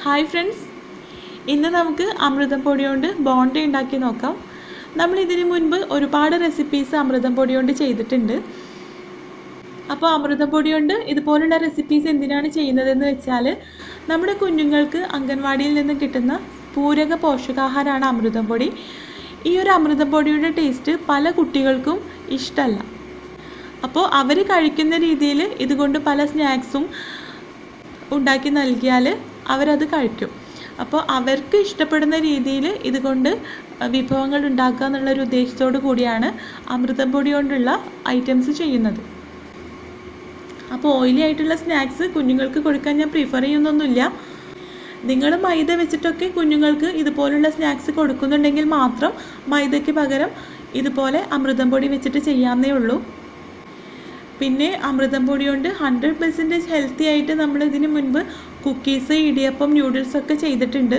Hi friends, ഇന്ന് നമുക്ക് അമൃതം പൊടി കൊണ്ട് ബോണ്ട ഉണ്ടാക്കി നോക്കാം. നമ്മൾ ഇതിനു മുൻപ് ഒരുപാട് റെസിപ്പീസ് അമൃതം പൊടി കൊണ്ട് ചെയ്തിട്ടുണ്ട്. അപ്പോൾ അമൃതം പൊടി കൊണ്ട് ഇതുപോലുള്ള റെസിപ്പീസ് എന്തിനാണ് ചെയ്യുന്നതെന്ന് വെച്ചാൽ, നമ്മുടെ കുഞ്ഞുങ്ങൾക്ക് അംഗൻവാടിയിൽ നിന്ന് കിട്ടുന്ന പൂരക പോഷകാഹാരമാണ് അമൃതം പൊടി. ഈ ഒരു അമൃതം പൊടിയുടെ ടേസ്റ്റ് പല കുട്ടികൾക്കും ഇഷ്ടമല്ല. അപ്പോൾ അവർ കഴിക്കുന്ന രീതിയിൽ ഇതുകൊണ്ട് പല സ്നാക്സും ഉണ്ടാക്കി നൽകിയാൽ അവരത് കഴിക്കും. അപ്പോൾ അവർക്ക് ഇഷ്ടപ്പെടുന്ന രീതിയിൽ ഇതുകൊണ്ട് വിഭവങ്ങൾ ഉണ്ടാക്കുക എന്നുള്ളൊരു ഉദ്ദേശത്തോടു കൂടിയാണ് അമൃതം പൊടി കൊണ്ടുള്ള ഐറ്റംസ് ചെയ്യുന്നത്. അപ്പോൾ ഓയിലി ആയിട്ടുള്ള സ്നാക്സ് കുഞ്ഞുങ്ങൾക്ക് കൊടുക്കാൻ ഞാൻ പ്രിഫർ ചെയ്യുന്നൊന്നുമില്ല. നിങ്ങൾ മൈദ വെച്ചിട്ടൊക്കെ കുഞ്ഞുങ്ങൾക്ക് ഇതുപോലുള്ള സ്നാക്സ് കൊടുക്കുന്നുണ്ടെങ്കിൽ മാത്രം മൈദയ്ക്ക് പകരം ഇതുപോലെ അമൃതം പൊടി വെച്ചിട്ട് ചെയ്യാവുന്നേ ഉള്ളൂ. പിന്നെ അമൃതം പൊടി കൊണ്ട് 100% ഹെൽത്തി ആയിട്ട് നമ്മൾ ഇതിന് മുൻപ് കുക്കീസ്, ഇടിയപ്പം, ന്യൂഡിൽസൊക്കെ ചെയ്തിട്ടുണ്ട്.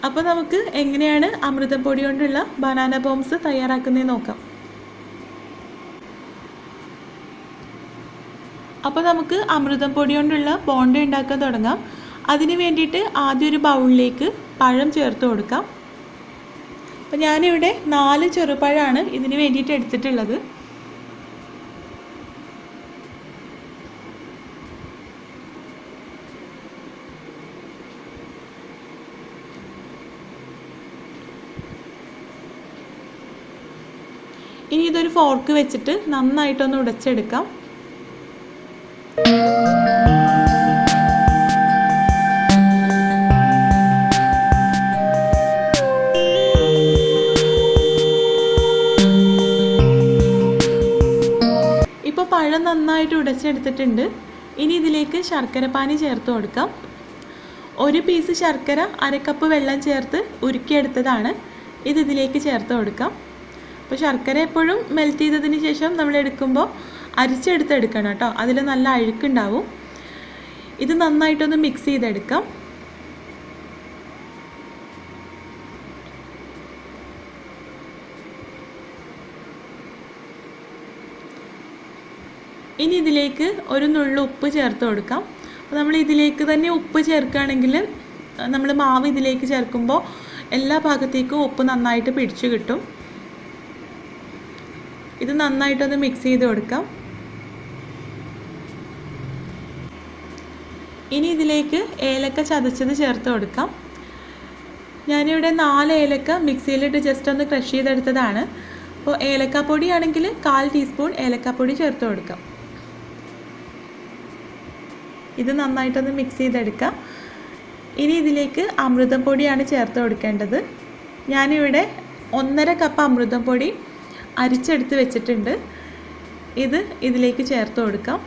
അപ്പോൾ നമുക്ക് എങ്ങനെയാണ് അമൃതം പൊടി കൊണ്ടുള്ള ബനാന ബോംസ് തയ്യാറാക്കുന്നത് നോക്കാം. അപ്പോൾ നമുക്ക് അമൃതം പൊടി കൊണ്ടുള്ള ബോണ്ട ഉണ്ടാക്കാൻ തുടങ്ങാം. അതിന് വേണ്ടിയിട്ട് ആദ്യം ഒരു ബൗളിലേക്ക് പഴം ചേർത്ത് കൊടുക്കാം. അപ്പോൾ ഞാനിവിടെ 4 ചെറുപഴമാണ് ഇതിന് വേണ്ടിയിട്ട് എടുത്തിട്ടുള്ളത്. ഇനി ഇതൊരു ഫോർക്ക് വെച്ചിട്ട് നന്നായിട്ടൊന്ന് ഉടച്ചെടുക്കാം. ഇപ്പോൾ പഴം നന്നായിട്ട് ഉടച്ചെടുത്തിട്ടുണ്ട്. ഇനി ഇതിലേക്ക് ശർക്കരപ്പാനി ചേർത്ത് കൊടുക്കാം. ഒരു പീസ് ശർക്കര 1/2 കപ്പ് വെള്ളം ചേർത്ത് ഉരുക്കിയെടുത്തതാണ്. ഇതിലേക്ക് ചേർത്ത് കൊടുക്കാം. അപ്പോൾ ശർക്കര എപ്പോഴും മെൽറ്റ് ചെയ്തതിന് ശേഷം നമ്മൾ എടുക്കുമ്പോൾ അരിച്ചെടുത്തെടുക്കണം കേട്ടോ, അതിൽ നല്ല അഴുക്കുണ്ടാവും. ഇത് നന്നായിട്ടൊന്ന് മിക്സ് ചെയ്തെടുക്കാം. ഇനി ഇതിലേക്ക് ഒരു നുള്ളു ഉപ്പ് ചേർത്ത് കൊടുക്കാം. അപ്പോൾ നമ്മൾ ഇതിലേക്ക് തന്നെ ഉപ്പ് ചേർക്കുകയാണെങ്കിൽ നമ്മൾ മാവ് ഇതിലേക്ക് ചേർക്കുമ്പോൾ എല്ലാ ഭാഗത്തേക്കും ഉപ്പ് നന്നായിട്ട് പിടിച്ചു കിട്ടും. ഇത് നന്നായിട്ടൊന്ന് മിക്സ് ചെയ്ത് കൊടുക്കാം. ഇനി ഇതിലേക്ക് ഏലക്ക ചതച്ചത് ചേർത്ത് കൊടുക്കാം. ഞാനിവിടെ 4 ഏലക്ക മിക്സിയിലിട്ട് ജസ്റ്റ് ഒന്ന് ക്രഷ് ചെയ്തെടുത്തതാണ്. അപ്പോൾ ഏലക്കാപ്പൊടി ആണെങ്കിൽ 1/4 ടീസ്പൂൺ ഏലക്കാപ്പൊടി ചേർത്ത് കൊടുക്കാം. ഇത് നന്നായിട്ടൊന്ന് മിക്സ് ചെയ്തെടുക്കാം. ഇനി ഇതിലേക്ക് അമൃതം പൊടിയാണ് ചേർത്ത് കൊടുക്കേണ്ടത്. ഞാനിവിടെ 1.5 കപ്പ് അമൃതം പൊടി അരിച്ചെടുത്ത് വെച്ചിട്ടുണ്ട്. ഇത് ഇതിലേക്ക് ചേർത്ത് കൊടുക്കാം.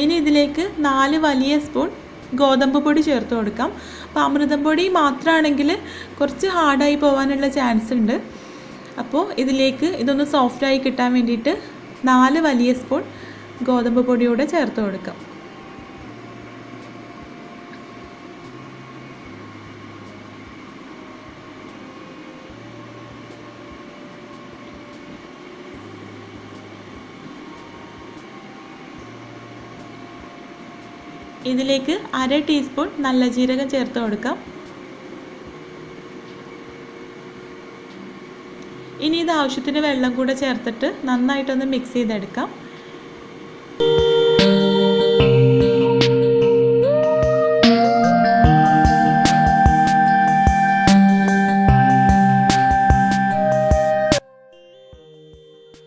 ഇനി ഇതിലേക്ക് 4 വലിയ സ്പൂൺ ഗോതമ്പ് പൊടി ചേർത്ത് കൊടുക്കാം. അപ്പോൾ അമൃതം പൊടി മാത്രമാണെങ്കിൽ കുറച്ച് ഹാർഡായി പോകാനുള്ള ചാൻസ് ഉണ്ട്. അപ്പോൾ ഇതിലേക്ക് ഇതൊന്ന് സോഫ്റ്റായി കിട്ടാൻ വേണ്ടിയിട്ട് 4 വലിയ സ്പൂൺ ഗോതമ്പ് പൊടിയോടെ ചേർത്ത് കൊടുക്കാം. ഇതിലേക്ക് 1/2 ടീസ്പൂൺ നല്ല ജീരകം ചേർത്ത് കൊടുക്കാം. ഇനി ഇത് ആവശ്യത്തിന് വെള്ളം കൂടെ ചേർത്തിട്ട് നന്നായിട്ടൊന്ന് മിക്സ് ചെയ്തെടുക്കാം.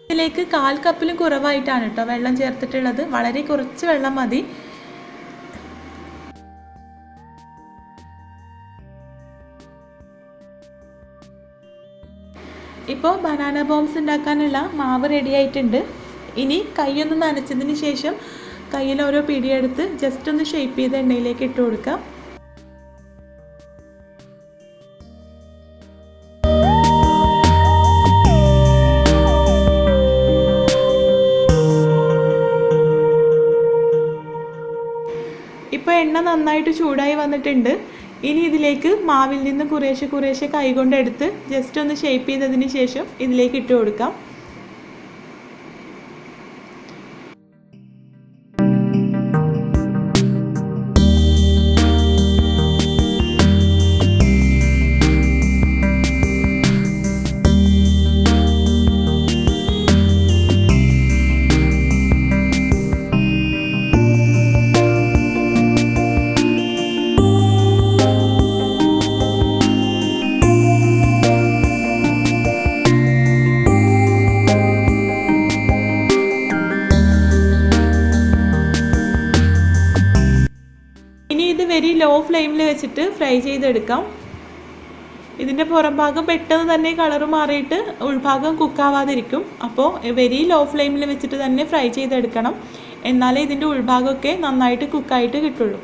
ഇതിലേക്ക് 1/4 കപ്പിലും കുറവായിട്ടാണ് കേട്ടോ വെള്ളം ചേർത്തിട്ടുള്ളത്. വളരെ കുറച്ച് വെള്ളം മതി. ഇപ്പോൾ ബനാന ബോംസ് ഉണ്ടാക്കാനുള്ള മാവ് റെഡി ആയിട്ടുണ്ട്. ഇനി കൈയൊന്ന് നനച്ചതിന് ശേഷം കയ്യിൽ ഓരോ പിടിയെടുത്ത് ജസ്റ്റ് ഒന്ന് ഷേപ്പ് ചെയ്ത് എണ്ണയിലേക്ക് ഇട്ട് കൊടുക്കാം. ഇപ്പോൾ എണ്ണ നന്നായിട്ട് ചൂടായി വന്നിട്ടുണ്ട്. ഇനി ഇതിലേക്ക് മാവിൽ നിന്ന് കുറേശ്ശെ കുറേശ്ശെ കൈകൊണ്ട് എടുത്ത് ജസ്റ്റ് ഒന്ന് ഷേപ്പ് ചെയ്തതിന് ശേഷം ഇതിലേക്ക് ഇട്ട് കൊടുക്കാം. വെരി ലോ ഫ്ലെയിമിൽ വെച്ചിട്ട് ഫ്രൈ ചെയ്തെടുക്കാം. ഇതിൻ്റെ പുറം ഭാഗം പെട്ടെന്ന് തന്നെ കളർ മാറിയിട്ട് ഉൾഭാഗം കുക്കാവാതിരിക്കും. അപ്പോൾ വെരി ലോ ഫ്ലെയിമിൽ വെച്ചിട്ട് തന്നെ ഫ്രൈ ചെയ്തെടുക്കണം. എന്നാലേ ഇതിൻ്റെ ഉൾഭാഗമൊക്കെ നന്നായിട്ട് കുക്കായിട്ട് കിട്ടുള്ളൂ.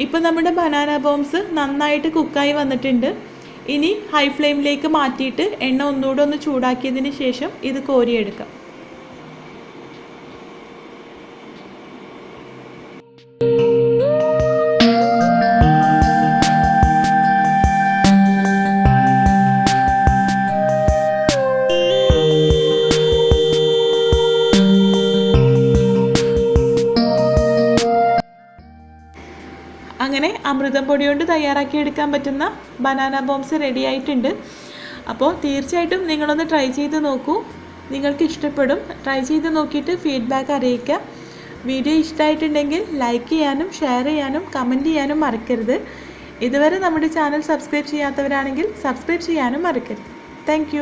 ഇപ്പോൾ നമ്മുടെ ബനാന ബോംസ് നന്നായിട്ട് കുക്കായി വന്നിട്ടുണ്ട്. ഇനി ഹൈ ഫ്ലെയിമിലേക്ക് മാറ്റിയിട്ട് എണ്ണ ഒന്നുകൂടെ ഒന്ന് ചൂടാക്കിയതിന് ശേഷം ഇത് കോരിയെടുക്കാം. അങ്ങനെ അമൃതം പൊടി കൊണ്ട് തയ്യാറാക്കിയെടുക്കാൻ പറ്റുന്ന ബനാന ബോംസ് റെഡി ആയിട്ടുണ്ട്. അപ്പോൾ തീർച്ചയായിട്ടും നിങ്ങളൊന്ന് ട്രൈ ചെയ്ത് നോക്കൂ. നിങ്ങൾക്ക് ഇഷ്ടപ്പെടും. ട്രൈ ചെയ്ത് നോക്കിയിട്ട് ഫീഡ്ബാക്ക് അറിയിക്കുക. വീഡിയോ ഇഷ്ടമായിട്ടുണ്ടെങ്കിൽ ലൈക്ക് ചെയ്യാനും ഷെയർ ചെയ്യാനും കമൻറ്റ് ചെയ്യാനും മറക്കരുത്. ഇതുവരെ നമ്മുടെ ചാനൽ സബ്സ്ക്രൈബ് ചെയ്യാത്തവരാണെങ്കിൽ സബ്സ്ക്രൈബ് ചെയ്യാനും മറക്കരുത്. താങ്ക്